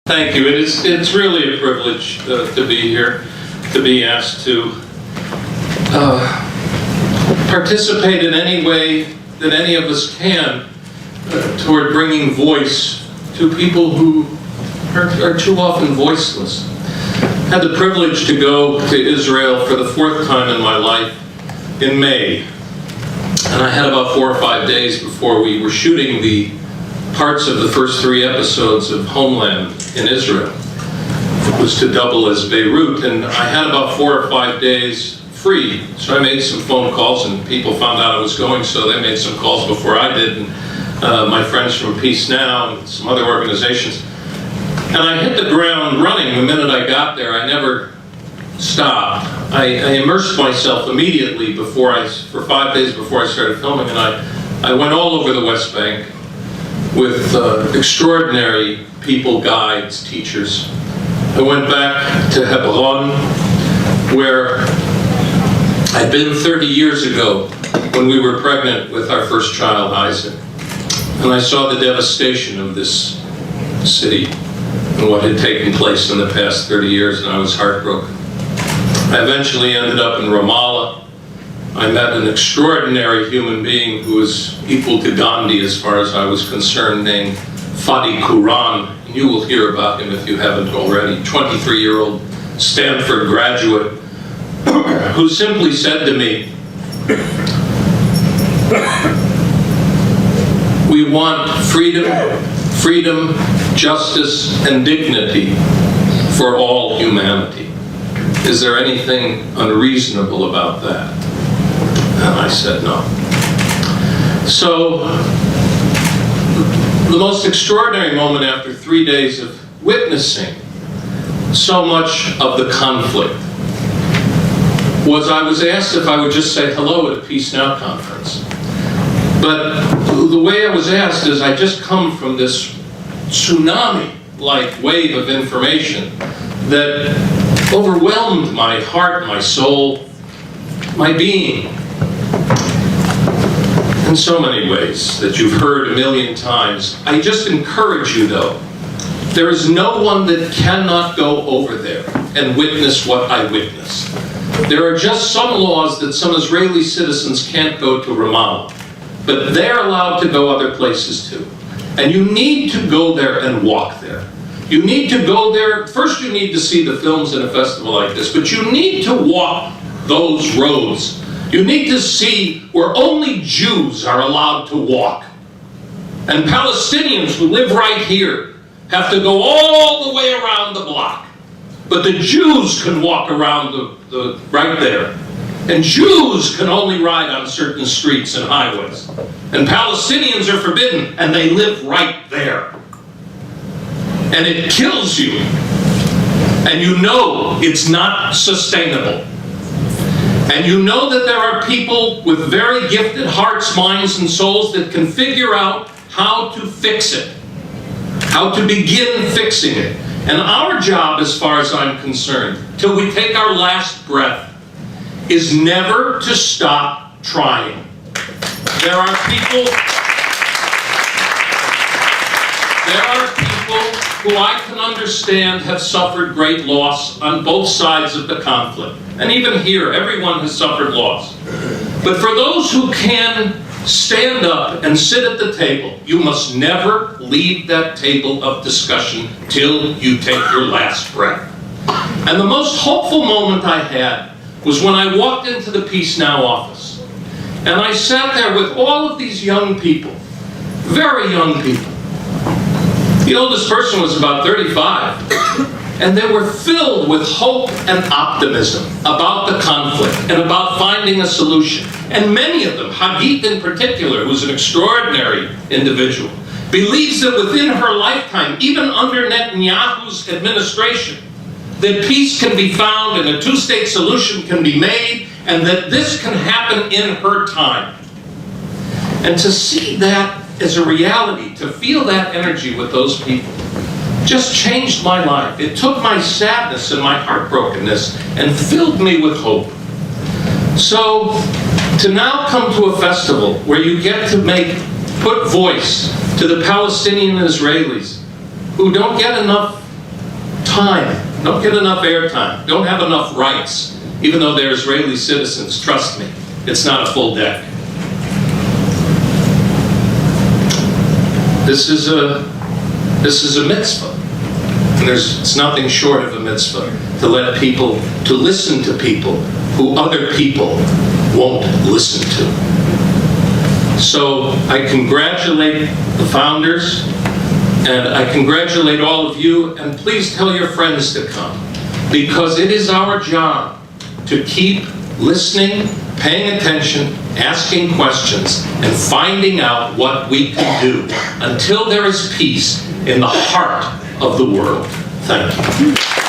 Thank you. It's really a privilege to be here, to be asked to participate in any way that any of us can toward bringing voice to people who are too often voiceless. I had the privilege to go to Israel for the fourth time in my life in May. And I had about 4 or 5 days before we were shooting the parts of the first 3 episodes of Homeland in Israel. It was to double as Beirut, and I had about 4 or 5 days free. So I made some phone calls, and people found out I was going, so they made some calls before I did, and my friends from Peace Now and some other organizations. And I hit the ground running the minute I got there. I never stopped. I immersed myself immediately for 5 days before I started filming, and I went all over the West Bank with extraordinary people, guides, teachers. I went back to Hebron, where I'd been 30 years ago when we were pregnant with our first child, Isaac. And I saw the devastation of this city and what had taken place in the past 30 years, and I was heartbroken. I eventually ended up in Ramallah. I met an extraordinary human being who was equal to Gandhi as far as I was concerned, named Fadi Quran. You will hear about him if you haven't already. 23-year-old Stanford graduate who simply said to me, "We want freedom, justice, and dignity for all humanity. Is there anything unreasonable about that?" And I said no. So, the most extraordinary moment after 3 days of witnessing so much of the conflict was I was asked if I would just say hello at a Peace Now conference. But the way I was asked is I just come from this tsunami-like wave of information that overwhelmed my heart, my soul, my being. In so many ways that you've heard a million times. I just encourage you, though, there is no one that cannot go over there and witness what I witnessed. There are just some laws that some Israeli citizens can't go to Ramallah, but they're allowed to go other places too. And you need to go there and walk there. You need to go there. First, you need to see the films in a festival like this, but you need to walk those roads. You need to see where only Jews are allowed to walk. And Palestinians who live right here have to go all the way around the block. But the Jews can walk around the right there. And Jews can only ride on certain streets and highways. And Palestinians are forbidden, and they live right there. And it kills you. And you know it's not sustainable. And you know that there are people with very gifted hearts, minds, and souls that can figure out how to fix it, how to begin fixing it. And our job, as far as I'm concerned, till we take our last breath, is never to stop trying. There are people who I can understand have suffered great loss on both sides of the conflict. And even here, everyone has suffered loss. But for those who can stand up and sit at the table, you must never leave that table of discussion till you take your last breath. And the most hopeful moment I had was when I walked into the Peace Now office. And I sat there with all of these young people, very young people. The oldest person was about 35, and they were filled with hope and optimism about the conflict and about finding a solution. And many of them, Hagit in particular, who's an extraordinary individual, believes that within her lifetime, even under Netanyahu's administration, that peace can be found and a two-state solution can be made, and that this can happen in her time. And to see that as a reality, to feel that energy with those people, just changed my life. It took my sadness and my heartbrokenness and filled me with hope. So, to now come to a festival where you get to put voice to the Palestinian Israelis who don't get enough time, don't get enough airtime, don't have enough rights, even though they're Israeli citizens, trust me, it's not a full deck. This is a mitzvah. And it's nothing short of a mitzvah to listen to people who other people won't listen to. So I congratulate the founders, and I congratulate all of you, and please tell your friends to come, because it is our job to keep listening, paying attention, asking questions, and finding out what we can do until there is peace in the heart of the world. Thank you.